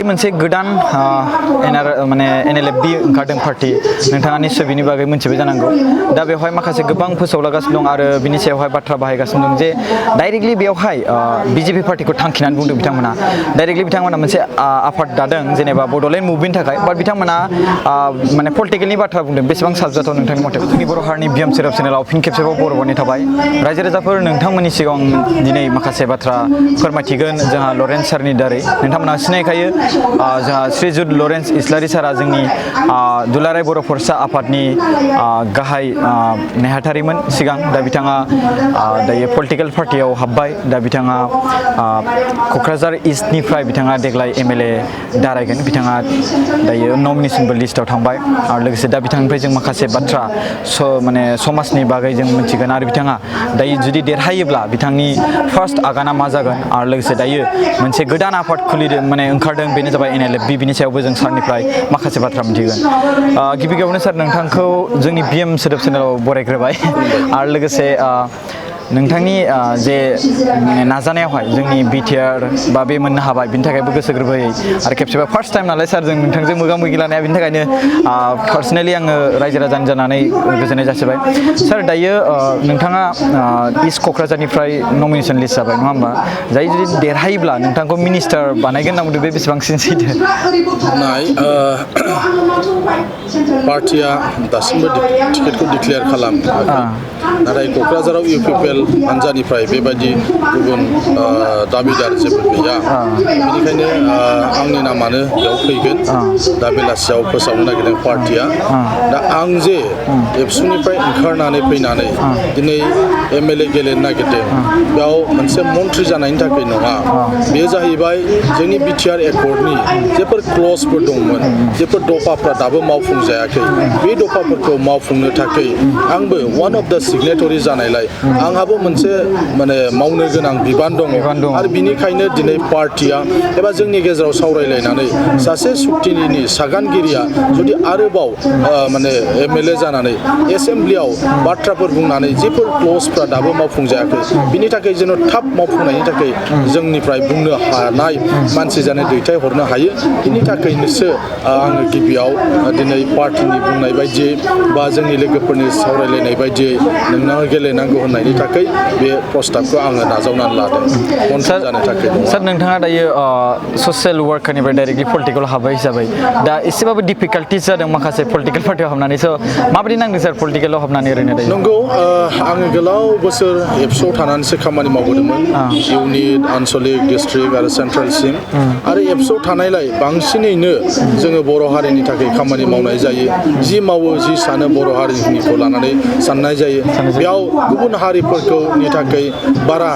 मोनसे गोदान माने NLFB ओंखारदों पार्टी नोंथाङा निश्चय बिनि बागै मोनथिबाय जानांगौ दा बेवहाय माखासे गोबां फोसावलागासिनो दं आरो बिनि सायावहाय बाथ्रा बाहायगासिनो दं जे डाइरेक्टलि बेवहाय BJP पार्टीखौ थांखिनानै बुंदों बिथांमोना डाइरेक्टलि बिथांमोना मोनसे आफाद दादों जेनेबा बड'लेण्ड मुभमेन्टनि थाखाय बाट बिथांमोना माने पलिटिकेलनि बाथ्रा बुंदों बेसेबां साबजाथाव नोंथांनि मथे जोंनि बर' हारिनि बिएम सोदोब चेनेलाव फिन खेबसेबाव बर'नि थाबाय रायजो राजाफोर नोंथांमोननि सिगाङाव दिनै माखासे बाथ्रा फोरमायथिगोन जोंहा लरेन्स सारनि दारै नोंथांमोना सिनायखायो जोंहा श्रीजुत लरेन्स इस्लारि सारा जोंनि दुलाराय बर' फरायसा आफादनि गाहाय नेहाथारिमोन सिगां दा बिथाङा दायो पलिटिकेल पार्टियाव हाबबाय दा बिथाङा क'क्राझार इस्टनिफ्राय बिथाङा देग्लाय MLA दारायगोन बिथाङा दायो नमिनेसनबो लिस्टआव थांबाय आरो लोगोसे दा बिथांनिफ्राय जों माखासे बाथ्रा माने समाजनि बागै जों मिथिगोन आरो बिथाङा दायो जुदि देरहायोब्ला बिथांनि फार्स्ट आगाना मा जागोन आरो लोगोसे दायो मोनसे गोदान आफाद खुलिदों माने ओंखारदों बेनो जाबाय NLFB बिनि सायावबो जों सारनिफ्राय माखासे बाथ्रा मिथिगोन गिबि गिबियावनो सार नोंथांखौ जोंनि BM सोदोब चेनेलाव बरायग्रोबाय आरो लोगोसे नोंथांनि जे नाजानायावहाय जोंनि BTR बा बे मोननो हाबाय बिनि थाखायबो गोसो गोरबोयै आरो खेबसेबा फार्स्ट टाइम नालाय सार जों नोंथांजों मोगा मोगि लानाया बिनि थाखायनो पार्सनेलि आङो रायजो राजानि जानानै गोजोननाय जासिबाय सार दायो नोंथाङा इस्ट क'क्राझारनिफ्राय नमिनेसन लिस्ट जाबाय नङा होमबा जाय जुदि देरहायोब्ला नोंथांखौ मिनिस्टार बानायगोन होनना बुंदों बे बेसेबांसिन सैथो नाय पार्टिया दासिमबो टिकेटखौ डिक्लेयार खालामाखै नाथाय क'क्राझाराव UPPL हानजानिफ्राय बेबायदि गुबुन दाबिदार जेबो गैया बेनिखायनो आंनि नामानो बेयाव फैगोन दा बेलासियाव फोसावनो नागिरदों पार्टिया दा आं जे एबसुनिफ्राय ओंखारनानै फैनानै दिनै MLA गेलेनो नागिरदों बेयाव मोनसे मन्थ्रि जानायनि थाखाय नङा बेयो जाहैबाय जोंनि BTR एकर्डनि जेफोर क्लजफोर दंमोन जेफोर दफाफ्रा दाबो मावफुंजायाखै बे दफाफोरखौ मावफुंनो थाखाय आंबो वान अफ द सिगनेटरि जानायलाय आंहाबो मोनसे माने मावनो गोनां बिबान दङ आरो बिनिखायनो दिनै पार्टिया एबा जोंनि गेजेराव सावरायलायनानै सासे सुक्तिनि सागानगिरिया जुदि आरोबाव माने MLA जानानै एसेमब्लियाव बाथ्राफोर बुंनानै जेफोर क्लजफ्रा दाबो मावफुंजायाखै बिनि थाखाय जेन' थाब मावफुंनायनि थाखाय जोंनिफ्राय बुंनो हानाय मानसि जानो दैथायहरनो हायो बिनि थाखायनोसो आङो गिबियाव दिनै पार्टिनि बुंनाय बायदियै बा जोंनि लोगोफोरनि सावरायलायनाय बायदियै नोंनाव गेलेनांगौ होननायनि थाखाय बे प्रस्ताबखौ आङो नाजावनानै लादों मन्थ्रि जानो थाखाय सार नोंथाङा दायो ससियेल वार्कारनिफ्राय डाइरेक्टलि पलिटिकेल हाबबाय हिसाबै दा एसेबाबो डिफिकाल्टिस जादों माखासे पलिटिकेल पार्टियाव हाबनानै स' माबायदि नांदों सार पलिटिकेलाव हाबनानै ओरैनो दायो नंगौ आङो गोलाव बोसोर एबसुआव थानानैसो खामानि मावबोदोंमोन इउनिट आनसलिक डिस्ट्रिक्ट आरो सेन्ट्रेलसिम आरो एबसुआव थानायलाय बांसिनैनो जोङो बर' हारिनि थाखाय खामानि मावनाय जायो जि मावो जि सानो बर' हारिनिखौ लानानै साननाय जायो बेयाव गुबुन हारिफोरनि थाखाय बारा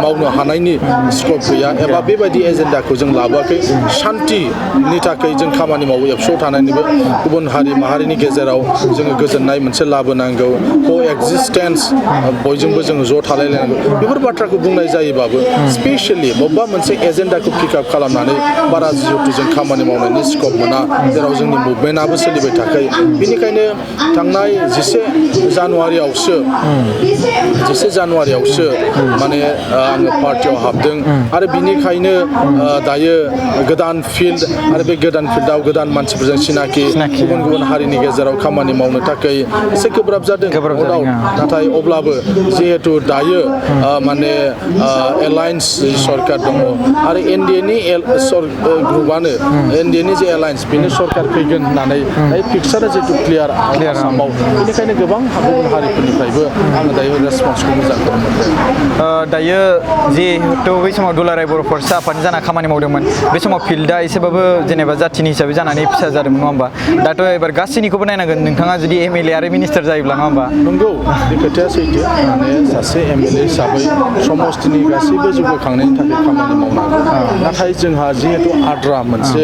मावनो हानायनि स्कप गैया एबा बेबायदि एजेन्डाखौ जों लाबोआखै शान्तिनि थाखाय जों खामानि मावो एबसुआव थानायनिबो गुबुन हारि माहारिनि गेजेराव जोङो गोजोननाय मोनसे लाबोनांगौ को एक्जिस्टेन्स बयजोंबो जोङो ज' थालायलायनांगौ बेफोर बाथ्राखौ बुंनाय जायोबाबो स्पेसियेलि बबेबा मोनसे एजेन्डाखौ पिकआप खालामनानै बारा जिहेतु जों खामानि मावनायनि स्कप मोना जेराव जोंनि मुभमेन्टआबो सोलिबाय थाखायो बेनिखायनो थांनाय 11 जानुवारियावसो माने आङो पार्टियाव हाबदों आरो बिनिखायनो दायो गोदान फिल्ड आरो बे गोदान फिल्डआव गोदान मानसिफोरजों सिनाखि गुबुन गुबुन हारिनि गेजेराव खामानि मावनो थाखाय एसे गोब्राब जादों नाथाय अब्लाबो जिहेतु दायो माने एलायन्स सरकार दङ आरो NDAनि ग्रुपआनो NDAनि जे एलायन्स बेनो सरकार फैगोन होननानै पिक्सारा जिहेतु क्लियार आसामाव बेनिखायनो गोबां गुबुन हारिफोरनिफ्रायबो आङो दायो रेसपन्सखौ मोजां मोनदों दायो जिहेतु बै समाव दुलाराय बर' फरायसा आफादनि जाना खामानि मावदोंमोन बे समाव फिल्डआ एसेबाबो जेनेबा जाथिनि हिसाबै जानानै फिसा जादोंमोन नङा होमबा दाथ' एबार गासैनिखौबो नायनांगोन नोंथाङा जुदि MLA आरो मिनिस्टार जायोब्ला नङा होमबा नंगौ बे खोथाया सैथो माने सासे MLA हिसाबै समस्तिनि गासैबो जौगाखांनायनि थाखाय खामानि मावनांगौ नाथाय जोंहा जिहेतु आद्रा मोनसे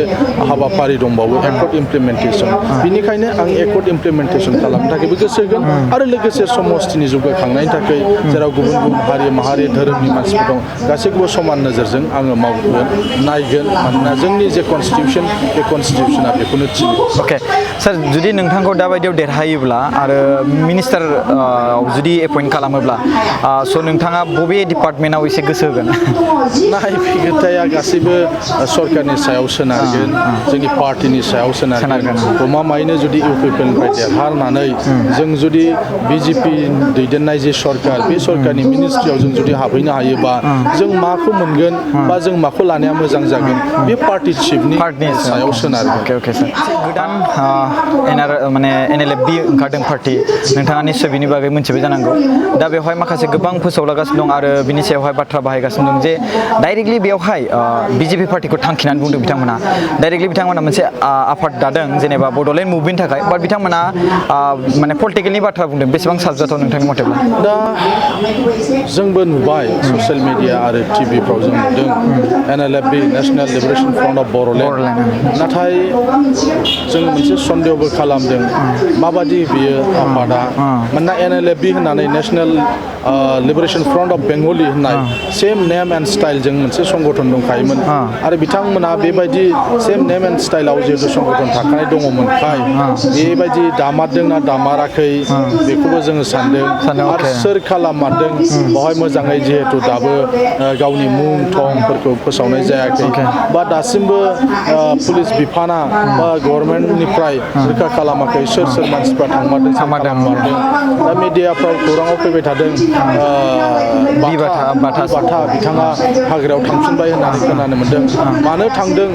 हाबाफारि दंबावो एकर्ड इमप्लिमेन्टेसन बिनिखायनो आं एकर्ड इमप्लिमेन्टेसन खालामनो थाखायबो गोसो होगोन आरो लोगोसे समस्तिनि जौगाखांनायनि थाखाय जेराव गुबुन गुबुन हारि माहारि धोरोमनि मानसिफोर दं गासैखौबो समान नोजोरजों आङो मावगोन नायगोन मानोना जोंनि जे कनस्टिटिउसन बे कनस्टिटिउसना बेखौनो थिनो अके सार जुदि नोंथांखौ दाबायदियाव देरहायोब्ला आरो मिनिस्टार जुदि एपइन्ट खालामोब्ला स' नोंथाङा बबे डिपार्टमेन्टआव एसे गोसो होगोन नाय बे खोथाया गासैबो सरकारनि सायाव सोनारगोन जोंनि पार्टिनि सायाव सोनारगोन गमामायैनो जुदि इउपिपिएलनिफ्राय देरहानानै जों जुदि बिजेपि दैदेननाय जे सरकार बे सरकारनि मिनिस्ट्रियाव जों जुदि हाबहैनो हायोबा जों माखौ मोनगोन बा जों माखौ लानाया मोजां जागोन बे पार्टि चिफनि सायाव सोनारगोन अके सार गोदान माने NLFB ओंखारदों पार्टि नोंथाङा निस्सय बिनि बागै मिथिबाय जानांगौ दा बेवहाय माखासे गोबां फोसावलागासिनो दं आरो बिनि सायावहाय बाथ्रा बाहायगासिनो दं जे डाइरेक्टलि बेवहाय बिजेपि पार्टिखौ थांखिनानै बुंदों बिथांमोना डाइरेक्टलि बिथांमोना मोनसे आफाद दादों जेनेबा बड'लेण्ड मुभमेन्टनि थाखाय बाट बिथांमोना माने पलिटिकेलनि बाथ्रा बुंदों बेसेबां साबजाथाव नोंथांनि मथेब्ला दा जोंबो नुबाय ससियेल मिडिया आरो टिभिफ्राव जों नुदों NLFB national liberation front of Bodoland नाथाय जों मोनसे सन्देहबो खालामदों माबादि बियो आफादा मानोना NLFB होननानै national liberation front of Bengali होननाय सेम नेम एन्ड स्टाइलजों मोनसे संगठन दंखायोमोन आरो बिथांमोना बेबायदि सेम नेम एन्ड स्टाइलाव जिहेतु संगठन थाखानाय दङमोनखाय बेबायदि दामारदोंना दामाराखै बेखौबो जोङो सानदों आरो सोर खालाममारदों बेवहाय मोजाङै जिहेतु दाबो गावनि मुं थंफोरखौ फोसावनाय जायाखै बा दासिमबो पुलिस बिफाना बा गभर्नमेन्टनिफ्राय रोखा खालामाखै सोर सोर मानसिफ्रा थांमारदों दा मिडियाफ्राव खौराङाव फैबाय थादों बाथा बिथाङा हाग्रायाव थांफिनबाय होननानै खोनानो मोन्दों मानो थांदों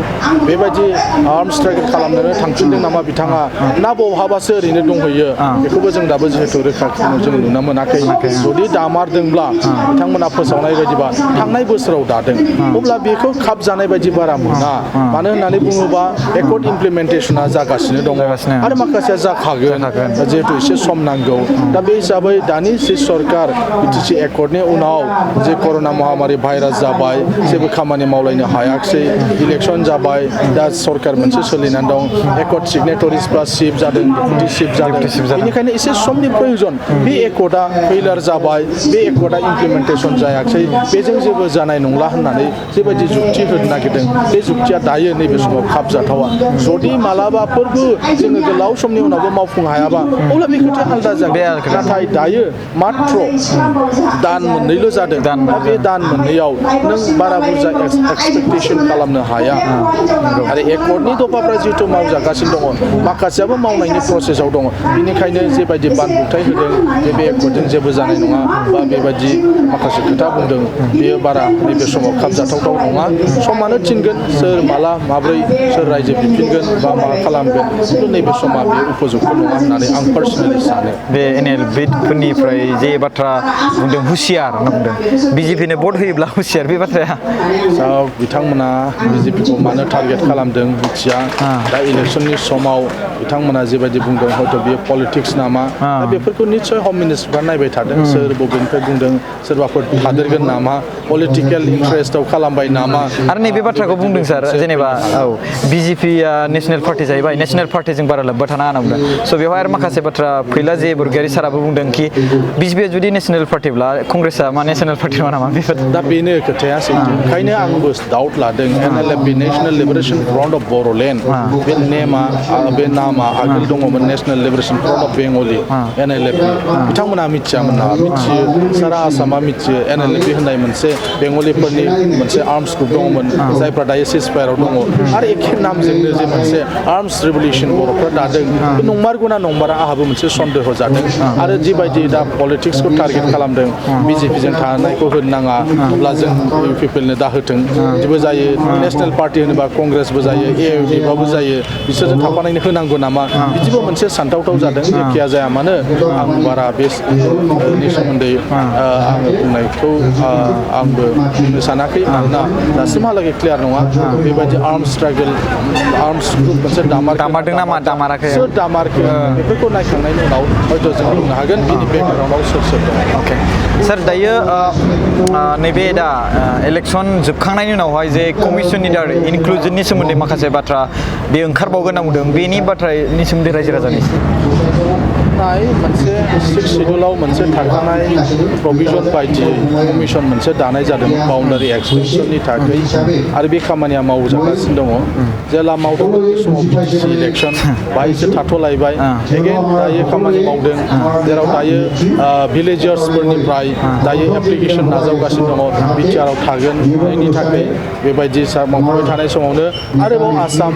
बेबायदि आर्म स्ट्रागल खालामनोनो थांफिनदों नामा बिथाङा ना बहाबासो ओरैनो दंहैयो बेखौबो जों दाबो जिहेतु रोखा जों नुनो मोनाखै जुदि दामारदोंब्ला बिथांमोना फोसावनाय बायदिबा थांनाय बोसोराव दादों अब्ला बेखौ खाब जानाय बायदि बारा मोना मानो होननानै बुङोबा एकर्ड इमप्लिमेन्टेसना जागासिनो दङ आरो माखासेया जाखागोन जिहेतु एसे सम नांगौ दा बे हिसाबै दानि जे सरकार बिटिसि एकर्डनि उनाव जे कर'ना महामारि भाइरास जाबाय जेबो खामानि मावलायनो हायाखिसै इलेक्सन जाबाय दा सरकार मोनसे सोलिनानै दं एकर्ड सिगनेटरिसफ्रा शिफ्ट जादों डिप्युटि शिफ्ट जादों बेनिखायनो एसे समनि प्रयोजन बे एकर्डआ फेइलार जाबाय बे एकर्डआ इमप्लिमेन्टेसन जायाखिसै बेजों जेबो जानाय नंला होननानै जेबायदि जुक्ति होनो नागिरदों बे जुक्तिया दायो नैबे समाव खाब जाथावा जुदि मालाबाफोरबो जोङो गोलाव समनि उनावबो मावफुंनो हायाबा अब्ला बे खोथाया आलादा जागोन नाथाय दायो मात्र दान मोननैल' जादों दा बे दान मोननैयाव नों बारा बुरजा एक्सपेक्टेसन खालामनो हाया आरो एकर्डनि दफाफ्रा जिहेतु मावजागासिनो दङ माखासेयाबो मावनायनि प्रसेसआव दङ बेनिखायनो जेबायदि बानबुंथाय होदों बे एकर्डजों जेबो जानाय नङा बा बेबायदि माखासे खोथा बुंदों बेयो बारा नैबे समाव खाबजाथावथाव नङा समानो थिनगोन सोर माला माब्रै सोर रायजो बिफिनगोन बा मा खालामगोन खिन्थु नैबे समा बे उपजुक्त नङा होननानै आं पार्सनेलि सानो बे NLFB-फोरनिफ्राय जे बाथ्रा बुंदों हुसियार होनना बुंदों बिजेपिनो भट होयोब्ला हुसियार बे बाथ्राया बिथांमोना बिजेपिखौ मानो टारगेट खालामदों मिथिया दा इलेक्सननि समाव बिथांमोना जेबायदि बुंदों हयथ' बेयो पलिटिक्स नामा दा बेफोरखौ निस्सय हम मिनिस्टारफ्रा नायबाय थादों सोर बबेनिफ्राय बुंदों सोरबाफोर थादेरगोन नामा पलिटिकेल इन्टारेस्टआव खालामबाय नामा आरो नैबे बाथ्राखौ बुंदों सार जेनेबा बिजेपिया नेसनेल पार्टि जाहैबाय नेसनेल पार्टिजों बारा लोब्बा थानाङा होनना बुंदों स' बेवहाय आरो माखासे बाथ्रा फैला जे बरगयारि साराबो बुंदों कि बिजेपिया जुदि नेसनेल पार्टिब्ला कंग्रेसआ मा नेसनेल पार्टि नङा नामा बेफोर दा बेनो खोथाया सैथो ओंखायनो आंबो डाउट लादों NLFB national liberation front of Bodoland बे नामा आगोल दङमोन national liberation front of Bengali NLFB बिथांमोना मिथियामोन ना मिथियो सारा आसामा मिथियो NLFB होननाय मोनसे बेंगलिफोरनि मोनसे आर्मस ग्रुप दङमोन जायफ्रा दायो सिजफायाराव दङ आरो एखे नामजोंनो जे मोनसे आर्मस रिभलिउसन बर'फ्रा दादों बे नंमारगौना नंमारा आंहाबो मोनसे सन्देह जादों आरो जिबायदि दा पलिटिक्सखौ टारगेट खालामदों बिजेपिजों थानायखौ होनो नाङा अब्ला जों इउपिपिएलनो दाहोथों बिदिबो जायो नेसनेल पार्टि होनोबा कंग्रेसबो जायो AIUDIबाबो जायो बिसोरजों थाफानायनो होनांगौ नामा बिदिबो मोनसे सानथावथाव जादों जेखिया जाया मानो आं बारा बेनि सोमोन्दै आङो बुंनायखौ आंबो बुंनो सानाखै मानोना दासिमहालागै क्लियार नङा बेबायदि आर्मस ग्रुप मोनसे दामारदों नामा दामाराखै सोर दामारखो बेफोरखौ नायखांनायनि उनाव हयथ' जों बुंनो हागोन बिनि बेकग्राउन्डआव सोर सोर दं अके सार दायो नैबे दा इलेक्सन जोबखांनायनि उनावहाय जे कमिसननि दारै इनक्लुजननि सोमोन्दै माखासे बाथ्रा बे ओंखारबावगोन होनना बुंदों बेनि बाथ्रानि सोमोन्दै रायजो राजानि थाखानाय मोनसे 6 शिड्युलाव मोनसे थाखानाय प्रभिजन बायदियै कमिसन मोनसे दानाय जादों बाउन्डारि एक्सटेनसननि थाखाय आरो बे खामानिया मावजागासिनो दङ जेला मावदोंमोन बे समाव बिटिसि इलेक्सन बाहायसो थाथ'लायबाय एगेन दायो खामानि मावदों जेराव दायो भिलेजार्सफोरनिफ्राय दायो एप्लिकेसन नाजावगासिनो दङ बिटिआरआव थागोन बेनि थाखाय बेबायदि मावबाय थानाय समावनो आरोबाव आसाम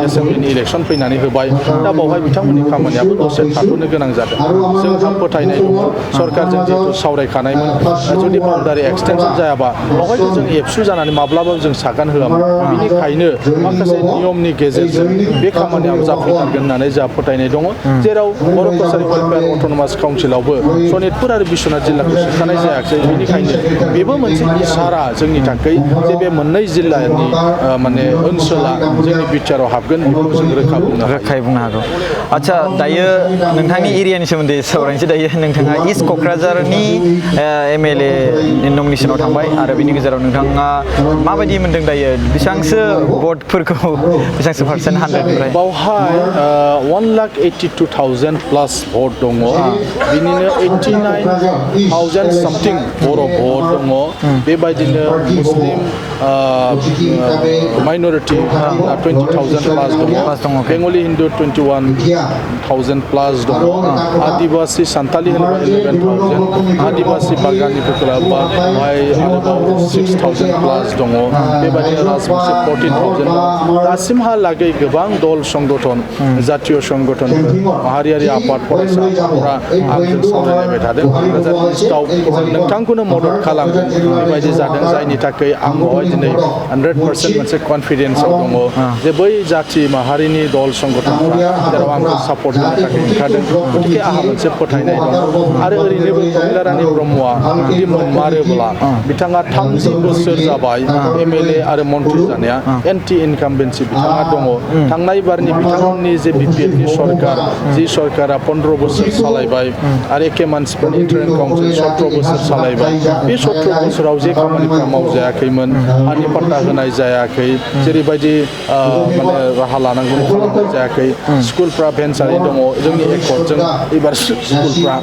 एसेम्ब्लिनि इलेक्सन फैनानै होबाय दा बावहाय बिथांमोननि खामानियाबो दसे थाथ'नो गोनां जादों जोंहा फोथायनाय दङ सरकारजों जिहेतु सावरायखानायमोन जुदि बाउन्डारि एक्सटेनसन जायाबा बावहायथ' जों एबसु जानानै माब्लाबाबो जों सागान होआमोन बेनिखायनो माखासे नियमनि गेजेरजों बे खामानिया जाफुंसारगोन होननानै जोंहा फोथायनाय दङ जेराव बर' कसारि वेलफेयार अट'नमास काउन्सिलावबो सनितपुर आरो बिश्वनाथ जिल्लाखौ सोखानाय जायाखै बेनिखायनो बेबो मोनसे इसारा जोंनि थाखाय जे बे मोननै जिल्लानि माने ओनसोला जोंनि बिटिआरआव हाबगोन बेखौ जों रोखायै बुंनो हागौ आदसा दायो नोंथांनि एरियानि सोमोन्दै सावरायनोसै दायो नोंथाङा इस्ट क'क्राझारनि MLA नमिनेसनाव थांबाय आरो बिनि गेजेराव नोंथाङा माबायदि मोनदों दायो बेसेबांसो भटफोरखौ बेसेबांसो पार्सेन्ट 100निफ्राय बावहाय 1,82,000 प्लास भट दङ बिनिनो 89,000 सामथिं बर' भट दङ बेबायदिनो मुस्लिम माइन'रिटि 20,000 प्लास दङ बेंगलि हिन्दु 21,000 प्लास दङ आदिबासि सान्थालि होनोबा 11,000 आदिबासि बागानिफोरखौ लाबोबा बेवहाय आरोबाव 6,000 प्लास दङ बेबायदिनो राजबंसि 14,000 दासिमहालागै गोबां दल संगठन जातीय संगठन माहारियारि आफाद फरायसा आफादफोरा आंजों सावरायलायबाय थादों क'क्राझार इस्टआव नोंथांखौनो मदद खालामगोन बेबायदि जादों जायनि थाखाय आं बेवहाय दिनै 100% मोनसे कनफिडेन्सआव दङ जे बै जाथि माहारिनि दल संगठनफ्रा जेराव आंखौ सापर्ट होनो थाखाय ओंखारदों गतिके आंहा मोनसे फोथायनाय दं आरो ओरैनोबो प्रमिला रानी ब्रह्मआ जुदि मोनमारोब्ला बिथाङा 30 बोसोर जाबाय MLA आरो मन्थ्रि जानाया एन्टि इनकामबेन्सि बिथाङा दङ थांनाय बारनि बिथांमोननि जे बिपिएलनि सरकार जि सरकारा 15 बोसोर सालायबाय आरो एखे मानसिफोरनि इन्टारिम काउन्सिल 17 बोसोर सालायबाय बे 17 बोसोराव जे खामानिफ्रा मावजायाखैमोन हानि पाट्टा होनाय जायाखै जेरैबायदि माने राहा लानांगौ खालामनाय जायाखै स्कुलफ्रा भेन्सारि दङ जोंनि एकर्डजों एबार स्कुलफ्रा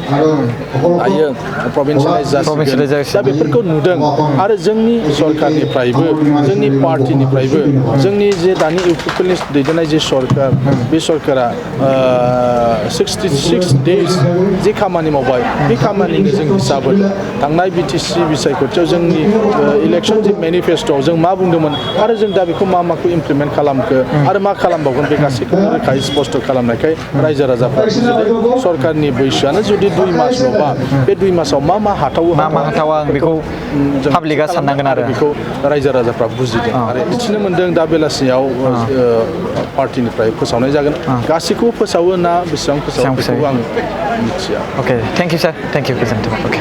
दायो प्रभिन्सियेलाइज जासिगोन दा बेफोरखौ नुदों आरो जोंनि सरकारनिफ्रायबो जोंनि पार्टिनिफ्रायबो जोंनि जे दानि इउपिपिएलनि दैदेननाय जे सरकार बे सरकारा 66 डेज जे खामानि मावबाय बे खामानिनो जों हिसाब होदों थांनाय बिटिसि बिसायख'थियाव जोंनि इलेक्सन जे मेनिफेस्ट'आव जों मा बुंदोंमोन आरो जों दा बेखौ माखौ इमप्लिमेन्ट खालामखो आरो मा खालामबावगोन बे गासैखौबो रोखायै स्पष्ट खालामनायखाय रायजो राजाफ्रा बुजिदों सरकारनि बैसोआनो जुदि 2 मासल'बा बे 2 मासाव मा हाथावो मा हाथावा बेखौ पाब्लिकआ साननांगोन आरो बेखौ रायजो राजाफ्रा बुजिदों आरो मिथिनो मोन्दों दा बेलासियाव पार्टिनिफ्राय फोसावनाय जागोन गासैखौबो फोसावो ना बेसेबां फोसावो बेखौ आं मिथिया अके thank you sir thank you गोजोन्थों अके